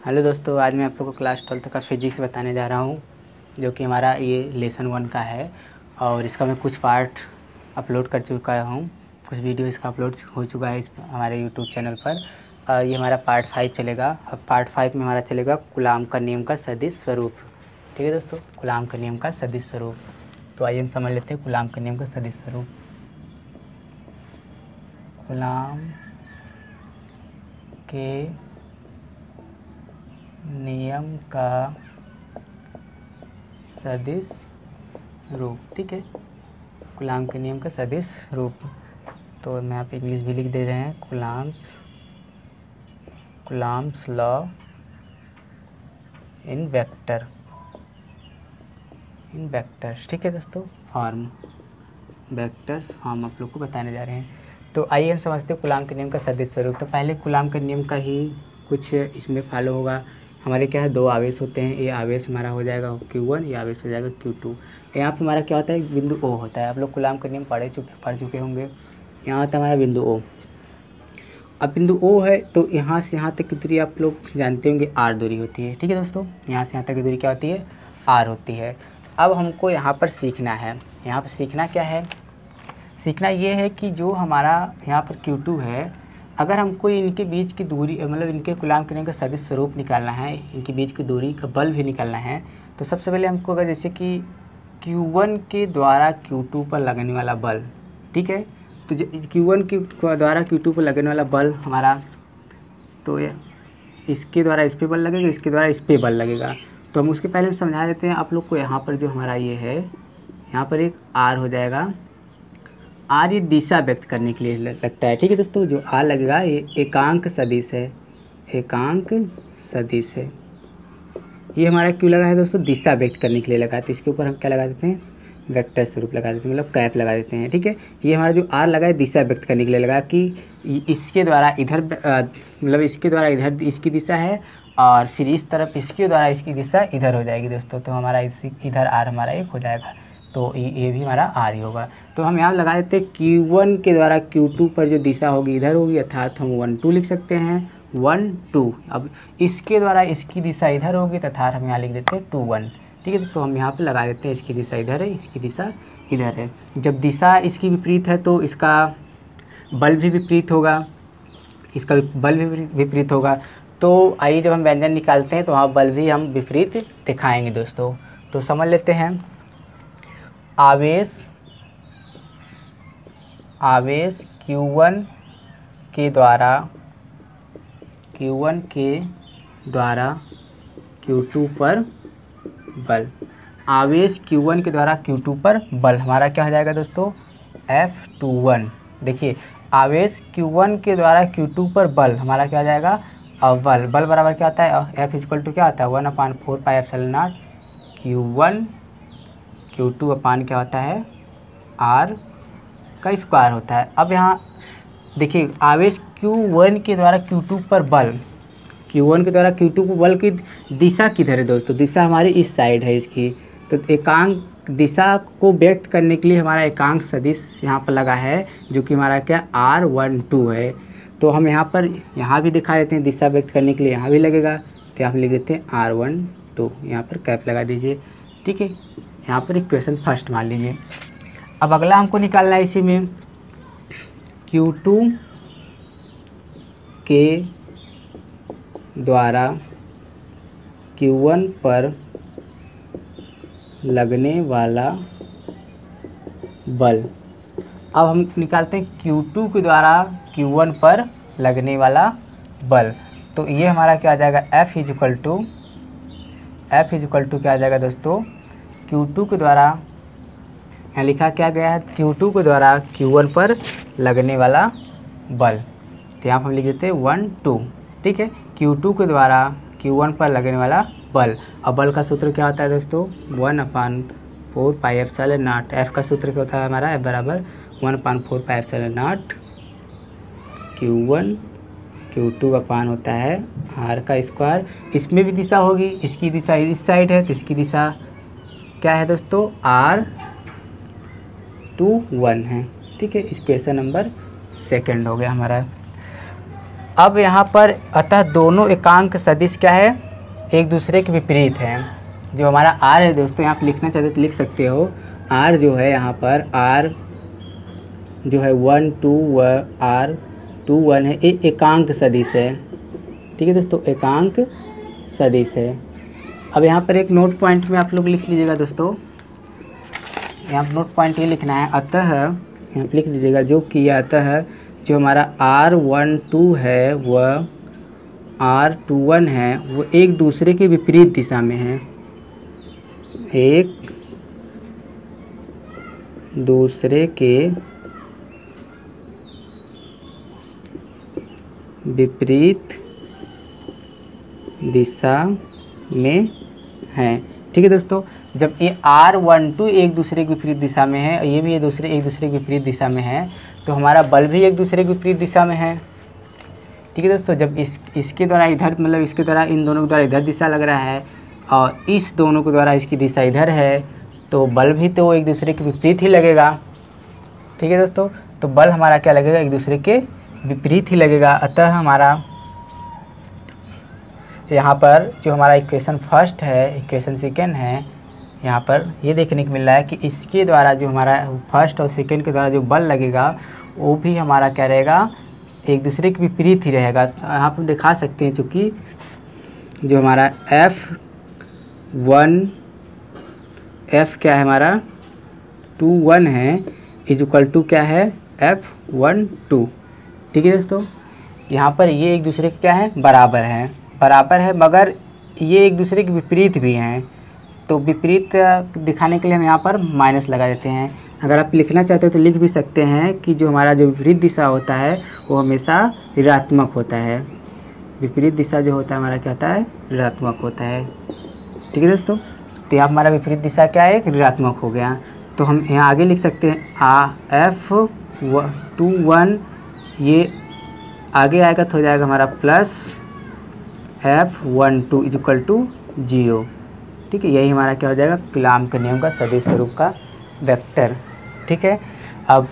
Hello दोस्तों, आज मैं आप लोगों को क्लास 12 का फिजिक्स बताने जा रहा हूँ, जो कि हमारा ये लेसन 1 का है। और इसका मैं कुछ पार्ट अपलोड कर चुका हूँ, कुछ वीडियो इसका अपलोड हो चुका है इस हमारे यूट्यूब चैनल पर। ये हमारा पार्ट 5 चलेगा। अब पार्ट 5 में हमारा चलेगा कूलाम का नियम का सदिश स्वरूप। ठीक है दोस्तों, कूलाम का नियम का सदिश स्वरूप। तो आइए हम समझ लेते हैं कूलाम के नियम का सदिश स्वरूप। कूलाम के नियम का सदिश रूप। ठीक है, कूलाम के नियम का सदिश रूप। तो मैं यहाँ पे इंग्लिश भी लिख दे रहे हैं, कूलाम्स लॉ इन वेक्टर्स। ठीक है दोस्तों, वेक्टर्स फॉर्म आप लोग को बताने जा रहे हैं। तो आइए हम समझते हैं कूलाम के नियम का सदिश स्वरूप। तो पहले कूलाम के नियम का ही कुछ इसमें फॉलो होगा। हमारे क्या है, दो आवेश होते हैं। ये आवेश हमारा हो जाएगा Q1, ये आवेश हो जाएगा Q2। यहाँ पे हमारा क्या होता है, बिंदु O होता है। आप लोग कूलाम का नियम पढ़ चुके होंगे। यहाँ होता है हमारा बिंदु O। अब बिंदु O है तो यहाँ से यहाँ तक की दूरी आप लोग जानते होंगे R दूरी होती है। ठीक है दोस्तों, यहाँ से यहाँ तक की दूरी क्या होती है, R होती है। अब हमको यहाँ पर सीखना है, यहाँ पर सीखना क्या है, सीखना ये है कि जो हमारा यहाँ पर Q2 है, अगर हमको इनके बीच की दूरी मतलब इनके कूलाम के नियम का सदिश स्वरूप निकालना है, इनके बीच की दूरी का बल भी निकालना है, तो सबसे पहले हमको अगर जैसे कि Q1 के द्वारा Q2 पर लगने वाला बल, ठीक है, तो Q1 के द्वारा Q2 पर लगने वाला बल हमारा, तो ये इसके द्वारा इस पर बल लगेगा, इसके द्वारा इस पर बल लगेगा। तो हम उसके पहले समझा देते हैं आप लोग को। यहाँ पर जो हमारा ये है, यहाँ पर एक R हो जाएगा। R ये दिशा व्यक्त करने के लिए लगता है। ठीक है दोस्तों, जो R लगेगा ये एकांक सदिश है, एकांक सदिश है। ये हमारा क्यों लगा है दोस्तों, दिशा व्यक्त करने के लिए लगा है। तो इसके ऊपर हम क्या लगा देते हैं, वेक्टर स्वरूप लगा देते हैं, मतलब कैप लगा देते हैं। ठीक है, ये हमारा जो R लगा है दिशा व्यक्त करने के लिए लगा कि इसके द्वारा इधर मतलब इसके द्वारा इधर इसकी दिशा है, और फिर इस तरफ इसके द्वारा इसकी दिशा इधर हो जाएगी दोस्तों। तो हमारा इधर R हमारा एक हो जाएगा, तो ये भी हमारा R ही होगा। तो हम यहाँ लगा देते हैं Q1 के द्वारा Q2 पर जो दिशा होगी इधर होगी, अर्थात हम 1 2 लिख सकते हैं, 1 2। अब इसके द्वारा इसकी दिशा इधर होगी, तथा हम यहाँ लिख देते हैं 2 1। ठीक है, तो हम यहाँ पे लगा देते हैं इसकी दिशा इधर है, इसकी दिशा इधर है। जब दिशा इसकी विपरीत है तो इसका बल भी विपरीत होगा, इसका बल भी विपरीत होगा। तो आइए जब हम व्यंजन निकालते हैं तो वहाँ बल भी हम विपरीत दिखाएंगे दोस्तों। तो समझ लेते हैं, आवेश Q1 के द्वारा Q2 पर बल, आवेश Q1 के द्वारा Q2 पर बल हमारा क्या हो जाएगा दोस्तों, F21। देखिए, आवेश Q1 के द्वारा Q2 पर बल हमारा क्या हो जाएगा, बल बराबर क्या होता है, F इक्वल टू क्या होता है, 1/4 pi epsilon not Q1 Q2 अपान क्या होता है, R का स्क्वायर होता है। अब यहाँ देखिए, आवेश Q1 के द्वारा Q2 पर बल, Q1 के द्वारा Q2 पर बल की दिशा किधर है दोस्तों, दिशा हमारी इस साइड है इसकी। तो एकांक दिशा को व्यक्त करने के लिए हमारा एकांक सदिश यहाँ पर लगा है, जो कि हमारा क्या R12 है। तो हम यहाँ भी दिखा देते हैं, दिशा व्यक्त करने के लिए यहाँ भी लगेगा। तो यहाँ पर लिख देते हैं R12, यहाँ पर कैप लगा दीजिए। ठीक है, यहाँ पर इक्वेशन फर्स्ट मान लीजिए। अब अगला हमको निकालना है इसी में, Q2 के द्वारा Q1 पर लगने वाला बल। अब हम निकालते हैं Q2 के द्वारा Q1 पर लगने वाला बल। तो ये हमारा क्या आ जाएगा, F इक्वल टू क्या आ जाएगा दोस्तों, Q2 के द्वारा, यहाँ लिखा क्या गया है, Q2 के द्वारा Q1 पर लगने वाला बल। तो यहाँ पर हम लिख देते हैं 1 2। ठीक है, Q2 के द्वारा Q1 पर लगने वाला बल। अब बल का सूत्र क्या होता है दोस्तों, 1/4 पाई एप्सिलॉन नॉट। F का सूत्र क्या होता है हमारा, F बराबर 1/4 pi epsilon not Q1 Q2 का पान होता है R का स्क्वायर। इसमें भी दिशा होगी, इसकी दिशा इस साइड है, तो इसकी दिशा क्या है दोस्तों, R21 है। ठीक है, इक्वेशन नंबर 2 हो गया हमारा। अब यहाँ पर अतः दोनों एकांक सदिश क्या है, एक दूसरे के विपरीत हैं। जो हमारा आर है दोस्तों, यहाँ पर लिखना चाहते तो लिख सकते हो, आर जो है यहाँ पर आर जो है 1 2 आर 2 1 है, ये एकांक सदिश है। ठीक है दोस्तों, एकांक सदिश है। अब यहाँ पर एक नोट पॉइंट में आप लोग लिख लीजिएगा दोस्तों, यहाँ पर नोट पॉइंट ये लिखना है, अतः यहाँ पर लिख लीजिएगा जो कि अतः जो हमारा R12 है वह R21 है, वो एक दूसरे के विपरीत दिशा में है, एक दूसरे के विपरीत दिशा में है। ठीक है दोस्तों, जब ये R12 एक दूसरे के विपरीत दिशा में है, ये भी एक दूसरे के विपरीत दिशा में है, तो हमारा बल भी एक दूसरे के विपरीत दिशा में है। ठीक है दोस्तों, जब इसके द्वारा इधर मतलब इसके द्वारा इन दोनों के द्वारा इधर दिशा लग रहा है और इस दोनों के द्वारा इसकी दिशा इधर है, तो बल भी तो एक दूसरे के विपरीत ही लगेगा। ठीक है दोस्तों, तो बल हमारा क्या लगेगा, एक दूसरे के विपरीत ही लगेगा। अतः हमारा यहाँ पर जो हमारा इक्वेशन फर्स्ट है, इक्वेशन सेकेंड है, यहाँ पर ये देखने को मिल रहा है कि इसके द्वारा जो हमारा फर्स्ट और सेकेंड के द्वारा जो बल लगेगा वो भी हमारा क्या रहेगा, एक दूसरे के विपरीत ही रहेगा। तो यहाँ पर दिखा सकते हैं, चूँकि जो हमारा F क्या है हमारा 2 1 है, इक्वल टू क्या है F1 2। ठीक है दोस्तों, यहाँ पर ये एक दूसरे के क्या है, बराबर है, मगर ये एक दूसरे के विपरीत भी हैं। तो विपरीत दिखाने के लिए हम यहाँ पर माइनस लगा देते हैं। अगर आप लिखना चाहते हो तो लिख भी सकते हैं कि जो हमारा जो विपरीत दिशा होता है वो हमेशा ऋणात्मक होता है। विपरीत दिशा जो होता है हमारा क्या होता है, ऋणात्मक होता है। ठीक है दोस्तों, तो यहाँ हमारा विपरीत दिशा क्या है, ऋणात्मक हो गया। तो हम यहाँ आगे लिख सकते हैं F2 1, ये आगे आएगा तो हो जाएगा हमारा प्लस F1 2 इक्वल टू 0। ठीक है, यही हमारा क्या हो जाएगा, कूलॉम के नियम का सदिश स्वरूप का वेक्टर। ठीक है, अब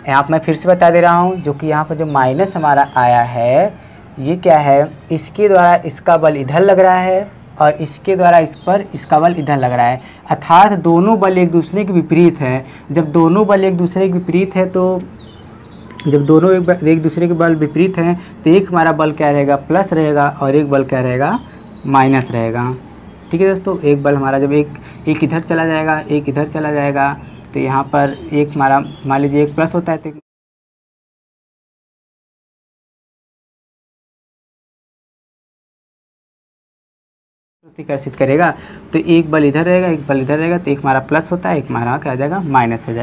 यहाँ पर मैं फिर से बता दे रहा हूँ, जो कि यहाँ पर जो माइनस हमारा आया है ये क्या है, इसके द्वारा इसका बल इधर लग रहा है और इसके द्वारा इस पर इसका बल इधर लग रहा है, अर्थात दोनों बल एक दूसरे के विपरीत हैं। जब दोनों बल एक दूसरे के विपरीत है, तो जब दोनों एक दूसरे के बल विपरीत हैं तो एक हमारा बल क्या रहेगा, प्लस रहेगा, और एक बल क्या रहेगा, माइनस रहेगा। ठीक है दोस्तों, एक बल हमारा जब एक इधर चला जाएगा, एक इधर चला जाएगा, तो यहाँ पर एक हमारा मान लीजिए एक प्लस होता है तो प्रतिकर्षित करेगा, तो एक बल इधर रहेगा, एक बल इधर रहेगा, तो एक हमारा प्लस होता है, एक हमारा क्या हो जाएगा, माइनस हो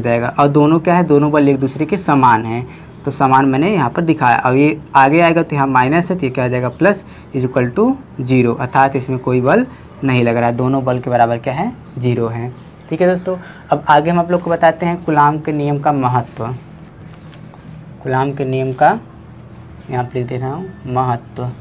जाएगा। और दोनों क्या है, दोनों बल एक दूसरे के समान हैं, तो समान मैंने यहाँ पर दिखाया। अब ये आगे आएगा तो यहाँ माइनस है, तो ये क्या हो जाएगा, प्लस इक्वल टू 0, अर्थात इसमें कोई बल नहीं लग रहा है, दोनों बल के बराबर क्या है, 0 है। ठीक है दोस्तों, अब आगे हम आप लोग को बताते हैं कूलॉम के नियम का महत्व। कूलॉम के नियम का यहाँ पर लिख दे रहा हूँ, महत्व।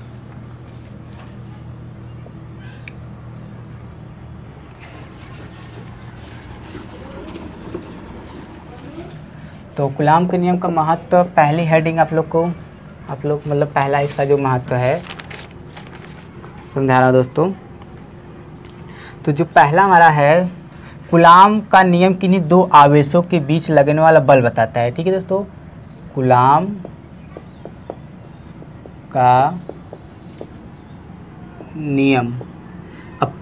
तो कूलॉम के नियम का महत्व, पहली हेडिंग आप लोग मतलब पहला इसका जो महत्व है समझा रहा हूँ दोस्तों। तो जो पहला हमारा है, कूलॉम का नियम किन्हीं दो आवेशों के बीच लगने वाला बल बताता है। ठीक है दोस्तों, कूलॉम का नियम। अब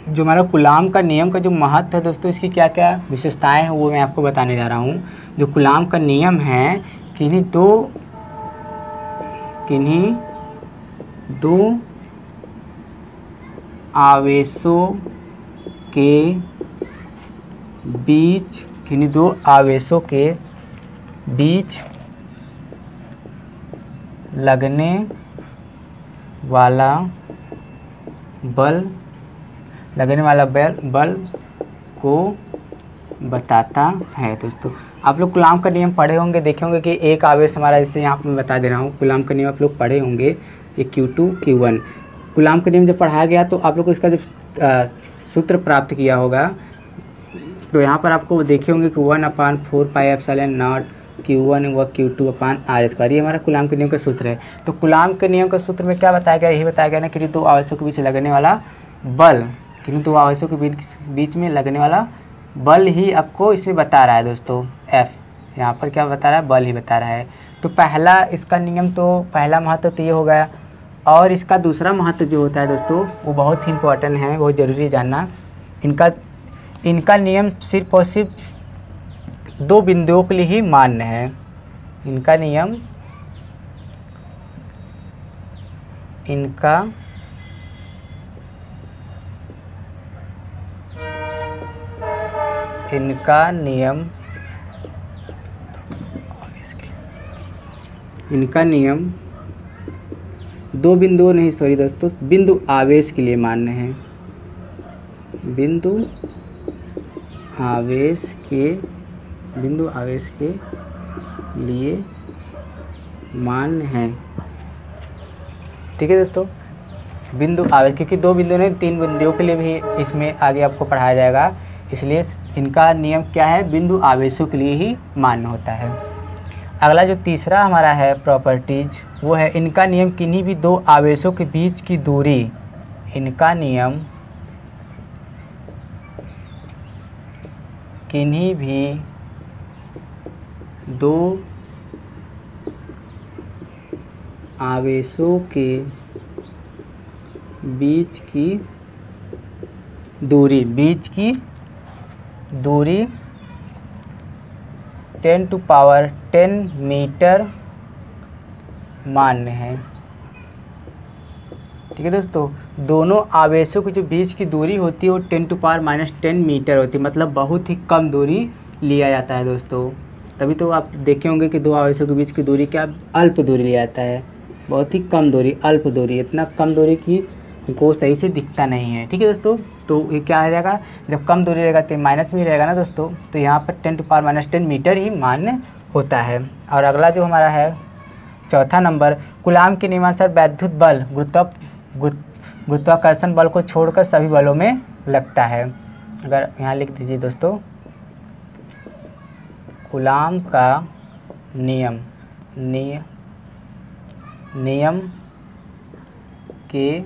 जो हमारा कूलॉम का नियम का जो महत्व है दोस्तों, इसकी क्या क्या विशेषताएं हैं वो मैं आपको बताने जा रहा हूँ। जो कूलॉम का नियम है, किन्हीं दो आवेशों के बीच लगने वाला बल को बताता है। दोस्तों आप लोग कूलॉम का नियम पढ़े होंगे, देखे होंगे कि एक आवेश हमारा, जैसे यहाँ पर मैं बता दे रहा हूँ, कूलॉम का नियम आप लोग पढ़े होंगे, ये Q2 Q1। कूलॉम का नियम जब पढ़ाया गया तो आप लोग को इसका जब सूत्र प्राप्त किया होगा, तो यहाँ पर आपको देखे होंगे कि 1/4 पाई एप्सिलॉन नॉट Q1 व Q2 अपान आर स्क्वायर, ये हमारा कूलाम के नियम का सूत्र है। तो कूलाम के नियम का सूत्र में क्या बताया गया, यही बताया गया ना कि दो आवेशों के बीच लगने वाला बल, किन्हीं दो आवेशों के बीच में लगने वाला बल ही आपको इसमें बता रहा है दोस्तों। F यहाँ पर क्या बता रहा है, बल ही बता रहा है। तो पहला इसका नियम, तो पहला महत्व तो ये हो गया। और इसका दूसरा महत्व जो होता है दोस्तों वो बहुत ही इम्पोर्टेंट है, बहुत ज़रूरी है जानना। इनका नियम सिर्फ और सिर्फ दो बिंदुओं के लिए ही मान्य है। इनका नियम, इनका नियम दो बिंदुओं नहीं, सॉरी दोस्तों, बिंदु आवेश के लिए मान्य है। बिंदु आवेश के लिए मान्य है। ठीक है दोस्तों, बिंदु आवेश, क्योंकि दो बिंदु नहीं, तीन बिंदुओं के लिए भी इसमें आगे आपको पढ़ाया जाएगा, इसलिए इनका नियम क्या है, बिंदु आवेशों के लिए ही मान्य होता है। अगला जो तीसरा हमारा है प्रॉपर्टीज, वो है इनका नियम किन्हीं भी दो आवेशों के बीच की दूरी, इनका नियम किन्हीं भी दो आवेशों के बीच की दूरी 10⁻10 मीटर मान्य है। ठीक है दोस्तों, दोनों आवेशों के जो बीच की दूरी होती है वो 10⁻10 मीटर होती है, मतलब बहुत ही कम दूरी लिया जाता है दोस्तों। तभी तो आप देखे होंगे कि दो आवेशों के बीच की दूरी क्या अल्प दूरी लिया जाता है, बहुत ही कम दूरी, अल्प दूरी, इतना कम दूरी की को सही से दिखता नहीं है। ठीक है दोस्तों, तो ये क्या आ जाएगा, जब कम दूरी रहेगा तो माइनस में रहेगा ना दोस्तों, तो यहाँ पर 10⁻10 मीटर ही मान्य होता है। और अगला जो हमारा है चौथा नंबर, कूलाम के नियमानुसार वैद्युत बल गुरुत्वाकर्षण बल को छोड़कर सभी बलों में लगता है। अगर यहाँ लिख दीजिए दोस्तों, कूलाम का नियम के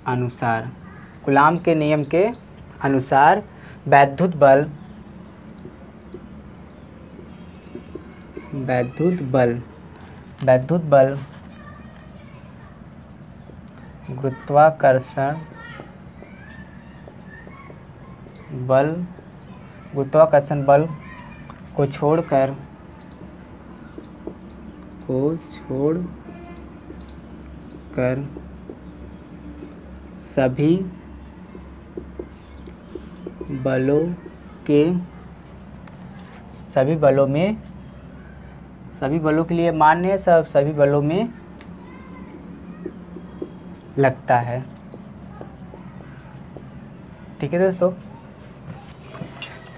अनुसार, कूलाम के नियम के अनुसार वैद्युत बल गुरुत्वाकर्षण बल को छोड़कर सभी बलों के लिए मान्य है, सभी बलों में लगता है। ठीक है दोस्तों,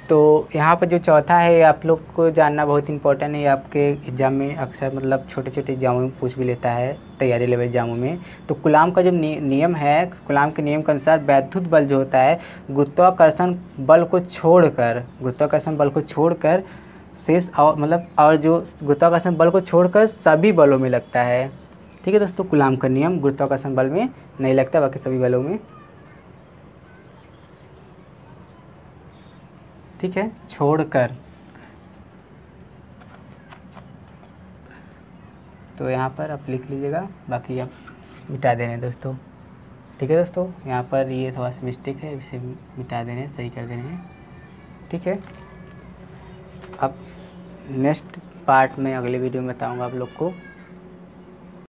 तो यहाँ पर जो चौथा है आप लोग को जानना बहुत इंपॉर्टेंट है, आपके एग्जाम में अक्सर मतलब छोटे छोटे एग्जामों में पूछ भी लेता है, तैयारी लेवल एग्जामों में। तो कूलाम का जो नियम है, कूलाम के नियम के अनुसार वैद्युत बल जो होता है गुरुत्वाकर्षण बल को छोड़कर शेष और जो गुरुत्वाकर्षण बल को छोड़कर सभी बलों में लगता है। ठीक है दोस्तों, कूलाम का नियम गुरुत्वाकर्षण बल में नहीं लगता, बाकी सभी बलों में। ठीक है, छोड़कर, तो यहाँ पर आप लिख लीजिएगा, बाकी आप मिटा देने दोस्तों। ठीक है दोस्तों, यहाँ पर ये थोड़ा सा मिस्टेक है, इसे मिटा देने, सही कर देने हैं। ठीक है, अब नेक्स्ट पार्ट में अगले वीडियो में बताऊँगा आप लोग को।